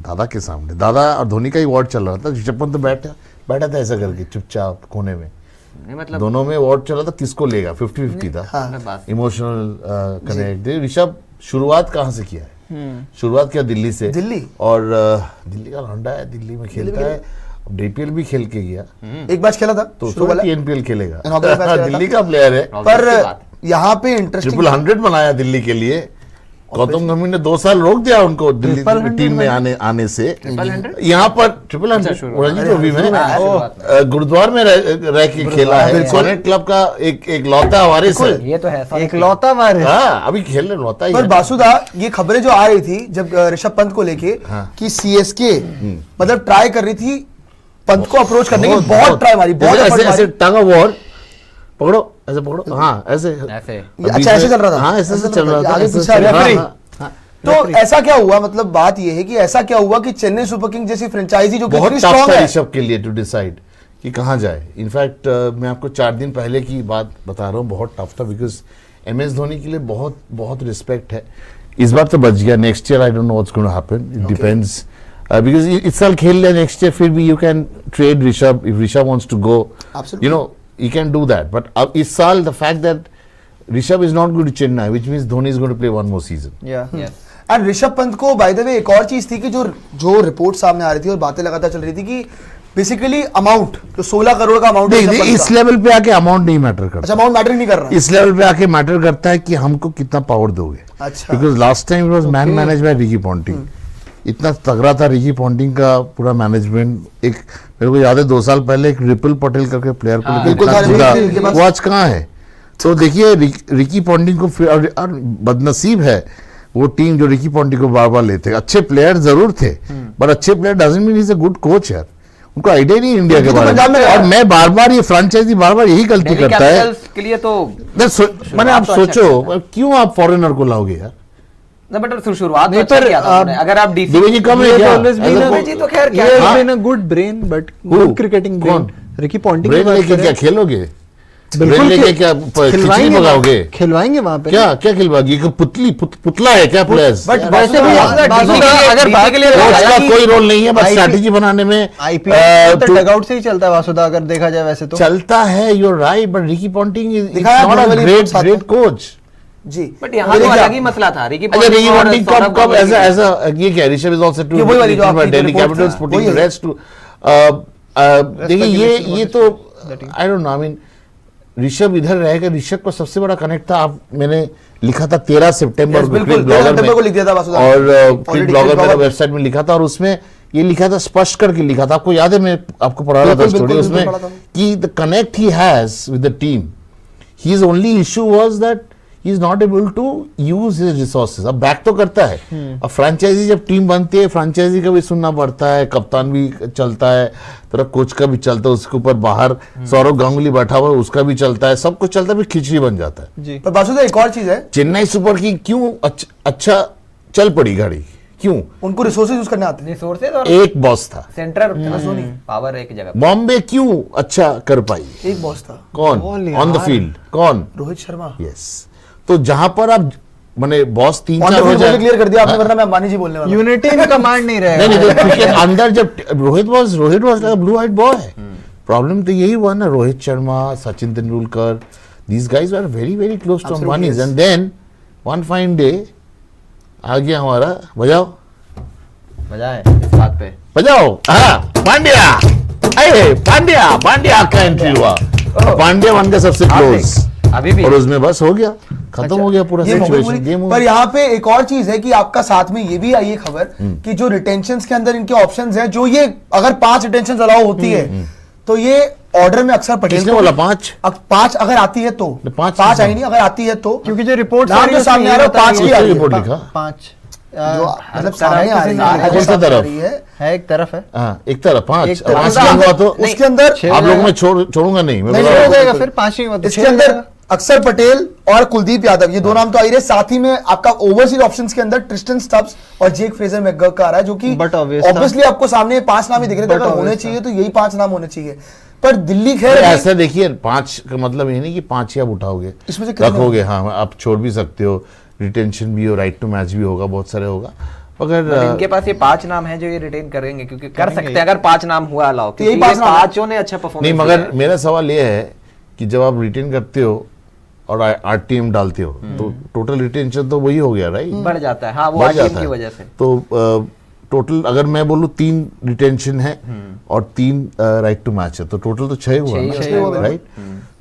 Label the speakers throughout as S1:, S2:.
S1: दादा के सामने, दादा और धोनी का ही वॉर्ड चल रहा था, ऋषभ पंत तो बैठा था ऐसा करके चुपचाप कोने में, मतलब दोनों में वॉर्ड चल रहा था, किसको लेगा, 50-50 था, इमोशनल कनेक्ट। ऋषभ शुरुआत कहाँ से किया है? शुरुआत किया दिल्ली से, और दिल्ली का लौंडा है, दिल्ली में खेलता है, डीपीएल भी खेल के गया,
S2: एक मैच खेला था
S1: तो एनपीएल खेलेगा, दिल्ली का प्लेयर है।
S2: पर यहाँ पे इंटरेस्टिंग
S1: 100 बनाया दिल्ली के लिए, गौतम गंभीर ने 2 साल रोक दिया उनको दिल्ली टीम में आने से। यहाँ पर 100 रणजी ट्रॉफी में गुरुद्वार में रह के खेला है, सोनेट क्लब का एक लौता वारिस है,
S3: ये तो है एक लौता वारिस।
S1: हाँ, अभी खेल रहे लौता ही।
S2: पर बासुदा, ये खबरें जो आ रही थी जब ऋषभ पंत को लेके कि सीएसके मतलब ट्राई कर रही थी पंत को अप्रोच करने की, बहुत ट्राई मारी, बहुत
S1: ऐसे टंग ऑफ वॉर, पकड़ो ऐसे पकड़ो, हाँ ऐसे
S2: अच्छा ऐसे चल रहा था,
S1: हाँ ऐसे चल रहा था,
S2: आगे पीछे। तो ऐसा क्या हुआ, मतलब बात ये है कि ऐसा क्या हुआ कि चेन्नई सुपर किंग जैसी फ्रेंचाइजी जो
S1: बहुत टफ था ऋषभ के लिए टू डिसाइड कि कहाँ जाए। इनफैक्ट मैं आपको 4 दिन पहले की बात बता रहा हूँ, बहुत टफ था, बिकॉज एमएस धोनी के लिए बहुत बहुत रिस्पेक्ट है। इस बार तो बच गया, next year I don't know what's going to happen, it depends, because इस साल खेल लिया, नेक्स्ट ईयर फिर भी you can trade Rishabh if Rishabh wants to go, you know you can do that, but अब इस साल the fact that Rishabh is not going to Chennai, which means Dhoni is going to play one more season.
S2: And Rishabh Pant को by the way एक और चीज थी कि जो रिपोर्ट सामने आ रही थी और बातें लगातार चल रही थी कि बेसिकली अमाउंट जो 16 करोड़ का अमाउंट
S1: नहीं, इस लेवल पे आके अमाउंट नहीं मैटर करता।
S2: अच्छा, अमाउंट मैटर नहीं कर रहा,
S1: इस लेवल पे आके मैटर करता है कि हमको कितना पावर दोगे।
S2: अच्छा,
S1: because last time it was man manage by Ricky Ponting, इतना तगड़ा था रिकी पॉन्टिंग का पूरा मैनेजमेंट। एक मेरे को याद है 2 साल पहले एक रिपल पटेल करके प्लेयर को वो आज कहाँ है। तो देखिए रिकी पॉन्टिंग को, और बदनसीब है वो टीम जो रिकी पॉन्टिंग को बार बार लेते। अच्छे प्लेयर जरूर थे, पर अच्छे player doesn't mean is a good coach यार, उनको आइडिया नहीं इंडिया के बारे में। और मैं बार बार ये फ्रेंचाइजी बार बार यही गलती करता है
S3: के लिए। तो
S1: मैंने आप सोचो क्यों आप फॉरेनर को लाओगे यार,
S3: बट शुरुआत में पर अगर आप
S1: डीवीजी कम है क्या,
S3: डीवीजी तो खैर क्या
S4: है, been a good brain but good cricketing brain. Ricky Ponting
S1: brain लेके क्या खेलोगे, ब्रेन लेके क्या खिचड़ी पकाओगे,
S4: खिलवाएंगे वहां पे,
S1: क्या क्या खिलवाएगी, ये पुतला है क्या प्लेयर्स।
S3: बट वैसे भी अगर बात के लिए
S1: कोई रोल नहीं है, बस स्ट्रैटेजी बनाने में।
S4: आईपीएल तो डगआउट से ही चलता है वासुदा, अगर देखा जाए वैसे तो
S1: चलता है, you are right, but Ricky Ponting is not a great coach
S2: ji.
S3: But यहाँ तो अलग ही मसला था। रिकी
S1: पॉन्टिंग कब ऐसा ये क्या, Rishabh is also to Delhi Capitals putting rest to, देखिए ये तो I don't know, I mean Rishabh इधर रहेगा। ऋषभ को सबसे बड़ा कनेक्ट था, आप मैंने लिखा था 13 सितंबर क्रिकेट ब्लॉगर में, और क्रिकेट ब्लॉगर मेरा वेबसाइट में लिखा था, और उसमें ये लिखा था, स्पष्ट करके लिखा था, आपको याद है मैं आपको पढ़ा रहा था स्टोरी उसमें कि the connect he has with the team, his only issue was that he is not able to use his resources। अब बैक तो करता है, अब फ्रेंचाइजी जब टीम बनती है, फ्रेंचाइजी का भी सुनना पड़ता है, कप्तान भी चलता है, तेरा कोच का भी चलता है, उसके ऊपर बाहर सौरव गांगुली बैठा हुआ है, उसका भी चलता है, सब कुछ चलता है, फिर खिचड़ी बन जाता है
S2: जी। पर बासुदा एक और चीज है,
S1: चेन्नई सुपर किंग क्यों अच्छा चल पड़ी गाड़ी, क्यों?
S2: उनको रिसोर्सेज यूज करने आते हैं,
S3: रिसोर्सेज और
S1: एक बॉस था,
S3: सेंटर पावर एक जगह।
S1: बॉम्बे क्यों अच्छा कर पाई,
S2: एक बॉस था,
S1: कौन ऑन द फील्ड, कौन?
S2: रोहित शर्मा।
S1: यस, तो जहां पर आप माने बॉस 3-4 हो जाए,
S2: क्लियर कर दिया आपने, वरना मैं अंबानी जी बोलने वाला,
S4: यूनिटी इन कमांड नहीं रहेगा।
S1: नहीं क्रिकेट अंदर जब Rohit was like blue eyed boy, problem तो यही हुआ ना, Rohit Sharma, Sachin Tendulkar, these guys were very very close to Ambani, and then one fine day आ गया हमारा, बजाओ
S3: इस बात पे
S1: बजाओ, हाँ पांड्या का एंट्री हुआ, पांड्या वन का सबसे क्लोज
S3: अभी भी,
S1: और उसमें बस हो गया, खत्म हो गया पूरा सिचुएशन, गेम।
S2: पर यहाँ पे एक और चीज है कि आपका साथ में ये भी आई है खबर कि जो रिटेंशंस के अंदर इनके ऑप्शंस हैं, जो ये अगर 5 रिटेंशंस अलाउ होती है तो ये ऑर्डर में अक्सर पटेल
S1: को बोला
S2: 5 अगर आती है तो 5 आई नहीं, अगर आती है तो,
S4: क्योंकि जो रिपोर्ट
S2: जो सामने आ रहा है 5 की
S1: रिपोर्ट लिखा,
S4: 5
S2: मतलब सामने आ रही
S4: है, एक तरफ है,
S1: एक तरफ 5 हुआ तो
S2: उसके अंदर
S1: आप लोगों में छोड़ूंगा नहीं,
S4: फिर 5 ही हुआ,
S2: इसके अंदर अक्षर पटेल और कुलदीप यादव, ये दो नाम तो आ ही रहे, साथ ही में आपका ओवरसीज ऑप्शंस के अंदर ट्रिस्टन स्टब्स और जेक फ्रेजर मैकगर्क का आ रहा है, जो कि ऑब्वियसली आपको सामने 5 नाम ही दिख रहे थे, अगर होने चाहिए तो यही 5 नाम होने चाहिए। पर दिल्ली खैर
S1: ऐसा देखिए 5 का मतलब ये नहीं कि 5 ही आप उठाओगे, इसमें से रखोगे, हाँ आप छोड़ भी सकते हो, रिटेंशन भी हो, राइट टू मैच भी होगा, बहुत सारे होगा, अगर
S3: इनके पास ये 5 नाम है जो ये रिटेन करेंगे, क्योंकि कर सकते हैं अगर 5 नाम हुआ अलाउ,
S2: यही
S3: क्योंकि
S2: 5 नाम है।
S3: पांचों ने अच्छा परफॉर्मेंस
S1: नहीं, मगर मेरा सवाल ये है कि जब आप रिटेन करते हो और आरटीएम डालते हो तो टोटल रिटेंशन तो वही हो गया, राइट?
S3: बढ़ जाता है। हाँ, वो
S1: बढ़
S3: आरटीएम
S1: जाता
S3: की
S1: है।
S3: वजह से।
S1: तो टोटल अगर मैं बोलूँ 3 रिटेंशन है और 3 राइट टू मैच है, तो टोटल तो 6 हुआ
S3: छह ही हुआ,
S1: राइट?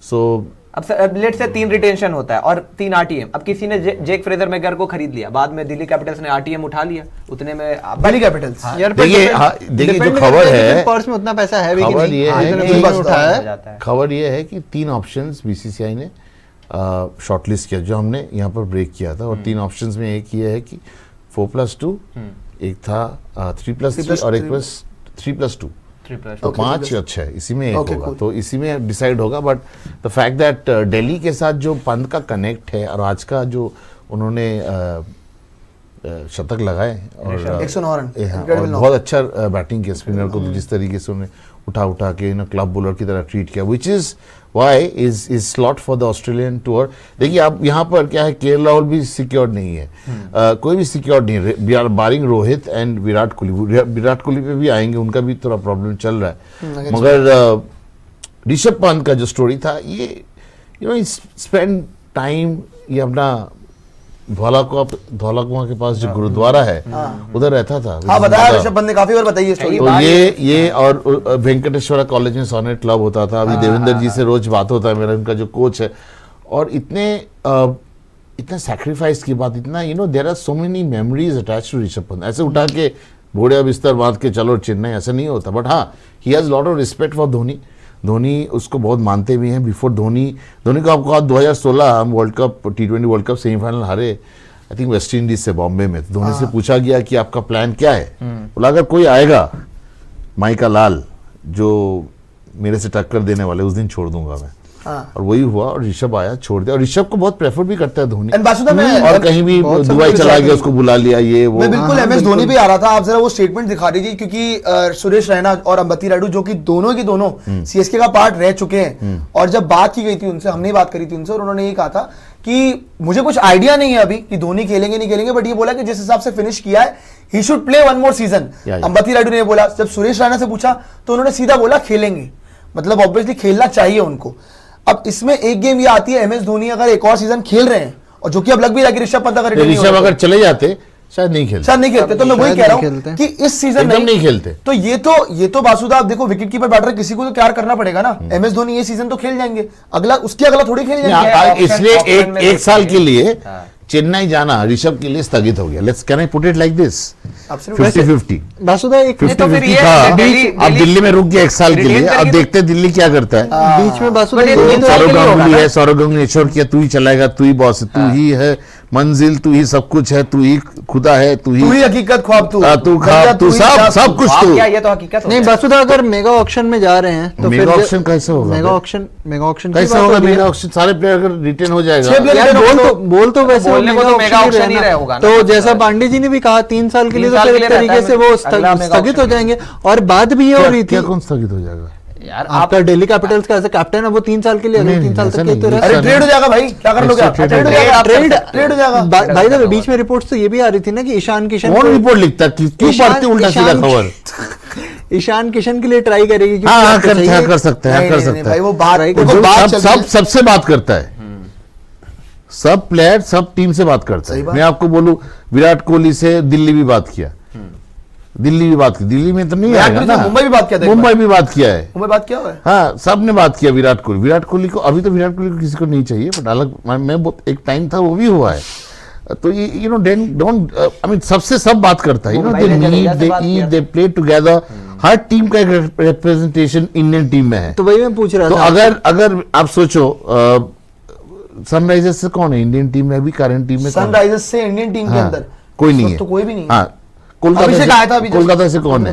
S1: सो
S3: अब लेट से 3 रिटेंशन होता है और 3 आरटीएम। अब किसी ने जेक फ्रेजर मैकगर को खरीद लिया, बाद में दिल्ली कैपिटल्स ने आरटीएम उठा लिया, उतने में
S2: दिल्ली कैपिटल्स
S4: यार
S1: देखिए जो खबर है,
S4: पर्स में उतना पैसा है भी कि
S1: खबर
S4: नहीं,
S1: ये है
S4: जितने
S1: कि-
S4: उन्होंने उठाया है।
S3: जाता है।
S1: खबर ये है कि 3 ऑप्शंस बीसीसीआई ने शॉर्टलिस्ट किया, जो हमने यहाँ पर ब्रेक किया था, और 3 ऑप्शंस में एक ये है कि 4+2, एक था 3+3 और एक 3+2,
S3: 3+2।
S1: तो 5 या 6 इसी में एक होगा, तो इसी में डिसाइड होगा। But the fact that Delhi के साथ जो पंत का कनेक्ट है और आज का जो उन्होंने शतक लगाए और
S2: 109 रन,
S1: हाँ, और
S2: incredible
S1: बहुत अच्छा बैटिंग किया स्पिनर को, तो जिस तरीके से उन्हें उठा के क्लब बॉलर की तरह ट्रीट किया, which is why is slot for the Australian tour. देखिए आप यहाँ पर क्या है, केएल राहुल भी सिक्योर नहीं है, कोई भी सिक्योर नहीं है, बारिंग रोहित एंड विराट कोहली। विराट कोहली पे भी आएंगे, उनका भी थोड़ा प्रॉब्लम चल रहा है, मगर ऋषभ पंत का जो स्टोरी था, ये स्पेंड टाइम, ये अपना धौला कुआं के पास जो गुरुद्वारा है उधर रहता था।
S2: हाँ, बताया ऋषभ पंत ने काफी बार बताई है स्टोरी।
S1: तो ये और वेंकटेश्वरा कॉलेज में सोनेट क्लब होता था, अभी देवेंद्र जी से रोज बात होता है मेरा, उनका जो कोच है, और इतना सैक्रिफाइस की बात, इतना there are so many memories attached to Rishabh Pant. ऐसे उठा के घोड़े बिस्तर बांध के चलो चेन्नई, ऐसा नहीं होता। बट हाँ, he has lot of respect for Dhoni. Dhoni उसको बहुत मानते भी हैं। बिफोर धोनी को आपको 2016 हम world cup T20 world cup semifinal हारे, आई थिंक वेस्ट इंडीज से बॉम्बे में। तो धोनी से पूछा गया कि आपका प्लान क्या है, बोला अगर कोई आएगा माइका लाल जो मेरे से टक्कर देने वाले, उस दिन छोड़ दूंगा मैं। और वही हुआ, और ऋषभ आया, छोड़ दिया, और ऋषभ को बहुत प्रेफर भी करता है धोनी।
S2: And बासुदा में
S1: और कहीं भी दुबई चला गया, उसको बुला लिया, ये वो।
S2: मैं बिल्कुल एमएस धोनी पे आ रहा था, आप जरा वो स्टेटमेंट दिखा दीजिए, क्योंकि सुरेश रैना और अंबती रायडू जो कि दोनों के दोनों सीएसके का पार्ट रह चुके हैं, और जब बात की गई थी उनसे, हमने बात करी थी उनसे, और उन्होंने ये कहा था कि मुझे कुछ आइडिया नहीं है अभी कि धोनी खेलेंगे नहीं खेलेंगे, बट ये बोला कि जिस हिसाब से फिनिश किया है he should play 1 more season. Ambati Rayudu ने बोला। जब सुरेश रैना से पूछा तो उन्होंने सीधा बोला खेलेंगे, मतलब ऑब्वियसली खेलना चाहिए उनको। अब इसमें एक गेम ये आती है, एमएस धोनी अगर एक और सीजन खेल रहे हैं, और जो कि अब लग भी रहा है कि ऋषभ पंत अगर
S1: ऋषभ अगर चले जाते शायद नहीं खेलते,
S2: तो मैं वही कह रहा हूं कि इस सीजन
S1: नहीं खेलते।
S2: तो ये तो बासुदा, आप देखो विकेट कीपर बैटर किसी को तो तैयार करना पड़ेगा ना। एमएस धोनी ये सीजन तो खेल जाएंगे, अगला थोड़ी खेल जाएंगे।
S1: इसलिए एक साल के लिए चेन्नई जाना ऋषभ के लिए स्थगित हो गया। Let's can I put it like this, 50-50
S4: Basuda एक
S1: 50-50 था। अब दिल्ली में रुक गया एक साल के लिए, अब देखते हैं दिल्ली क्या करता है।
S4: बीच में बासुदा
S1: सौरव गांगुली है, सौरव किया, तू ही चलाएगा, तू ही बॉस है, तू ही है मंजिल, तू ही सब कुछ है, तू ही खुदा है, तू ही
S2: हकीकत ख्वाब, तू
S1: सब कुछ तू।
S3: क्या ये तो हकीकत
S4: नहीं, बासुदा अगर मेगा ऑक्शन में जा रहे हैं तो
S1: मेगा ऑक्शन कैसे होगा?
S4: मेगा ऑक्शन
S1: कैसे होगा मेगा ऑक्शन? सारे प्लेयर अगर रिटेन हो जाएगा,
S4: बोल तो वैसे
S3: बोलने को तो मेगा ऑक्शन ही रहेगा ना।
S4: तो जैसा पांडे जी ने भी कहा 3 साल के लिए, तो फिर एक तरीके से वो स्थगित हो जाएंगे। और बात भी ये हो रही थी,
S1: कौन स्थगित हो जाएगा
S3: यार?
S4: आपका दिल्ली कैपिटल्स का एज कैप्टन है वो 3 साल के लिए, अगले 3 साल तक के तो
S2: अरे ट्रेड हो जाएगा भाई, क्या कर लोगे आप? ट्रेड हो जाएगा
S4: भाई। देखो बीच में रिपोर्ट्स तो ये भी आ रही थी ना कि ईशान किशन,
S1: कौन रिपोर्ट लिखता है? क्यों पढ़ते उल्टा सीधा खबर?
S4: ईशान किशन के लिए ट्राई करेगी,
S1: हाँ कर सकते हैं
S2: भाई, वो बात
S1: सबसे बात करता है, सब प्लेयर सब टीम से बात करता है। मैं आपको बोलूं, विराट कोहली से दिल्ली भी बात किया, दिल्ली में तो नहीं आएगा ना,
S2: मुंबई भी बात किया,
S1: मुंबई भी बात किया है,
S2: मुंबई बात किया हुआ है।
S1: हाँ, सब ने बात किया विराट कोहली को। अभी तो विराट कोहली को किसी को नहीं चाहिए, बट अलग मैं एक टाइम था वो भी हुआ है। तो डोंट आई मीन सबसे सब बात करता है, they play together. Her team का एक रिप्रेजेंटेशन इंडियन टीम में है।
S4: तो वही मैं पूछ रहा
S1: था।
S4: तो
S1: अगर आप सोचो सनराइजर्स से कौन है इंडियन टीम में, अभी करंट टीम में?
S2: सनराइजर्स से इंडियन टीम के अंदर कोई भी नहीं।
S1: हाँ, कोलकाता से कौन है?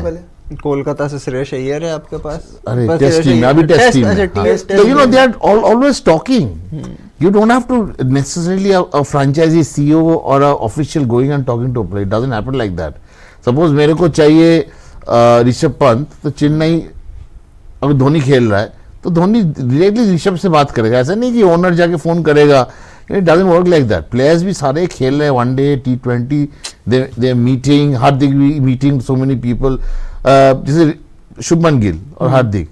S4: कोलकाता से श्रेयस अय्यर है आपके पास।
S1: अरे टेस्ट टीम, अभी टेस्ट टीम है। तो they are always talking. You don't have to necessarily a franchisee CEO or a official going and talking to a player. It doesn't happen like that. Suppose मेरे को चाहिए ऋषभ पंत, तो चेन्नई अगर धोनी खेल रहा है तो धोनी डायरेक्टली ऋषभ से बात करेगा। ऐसा नहीं कि ओनर जाके फोन करेगा। It doesn't work like that. Players भी सारे खेल रहे हैं, वनडे T20 दे मीटिंग, हार्दिक मीटिंग सो मेनी पीपल, जैसे शुभमन गिल और हार्दिक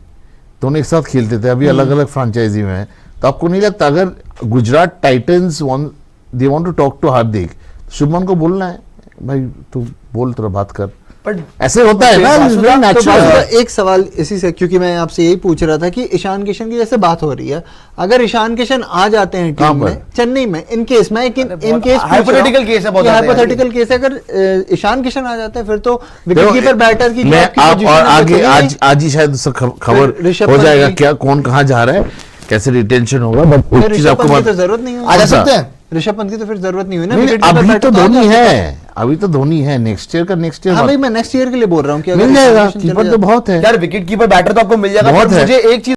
S1: दोनों एक साथ खेलते थे, अभी अलग अलग फ्रेंचाइजी में है, तो आपको नहीं लगता अगर Gujarat titans they want to talk to Hardik, Shubman को बोलना है भाई तू बोल, थोड़ा बात कर,
S2: बट
S1: ऐसे होता है ना,
S4: तो
S1: नेचुरल।
S4: एक सवाल इसी से, क्योंकि मैं आपसे यही पूछ रहा था कि ईशान किशन की जैसे बात हो रही है, अगर ईशान किशन आ जाते हैं टीम में चेन्नई में, इन केस में, इन केस
S2: हाइपोथेटिकल केस है, बहुत
S4: हाइपोथेटिकल केस है, अगर ईशान किशन आ जाते हैं फिर तो विकेटकीपर बैटर की
S1: मैं आप और आगे आज ही शायद खबर हो जाएगा क्या कौन कहाँ जा रहा है, कैसे रिटेंशन होगा, बट एक चीज आपको
S4: तो जरूरत नहीं
S2: आ जा सकते हैं
S4: ऋषभ पंत की तो फिर जरूरत नहीं हुई ना,
S1: अभी तो धोनी है, अभी तो धोनी है, नेक्स्ट ईयर
S4: हाँ भाई मैं नेक्स्ट ईयर के लिए बोल रहा हूँ कि
S1: मिल जाएगा, कीपर तो बहुत है
S2: यार, विकेट कीपर बैटर तो आपको मिल जाएगा,
S1: बहुत है।
S2: मुझे एक चीज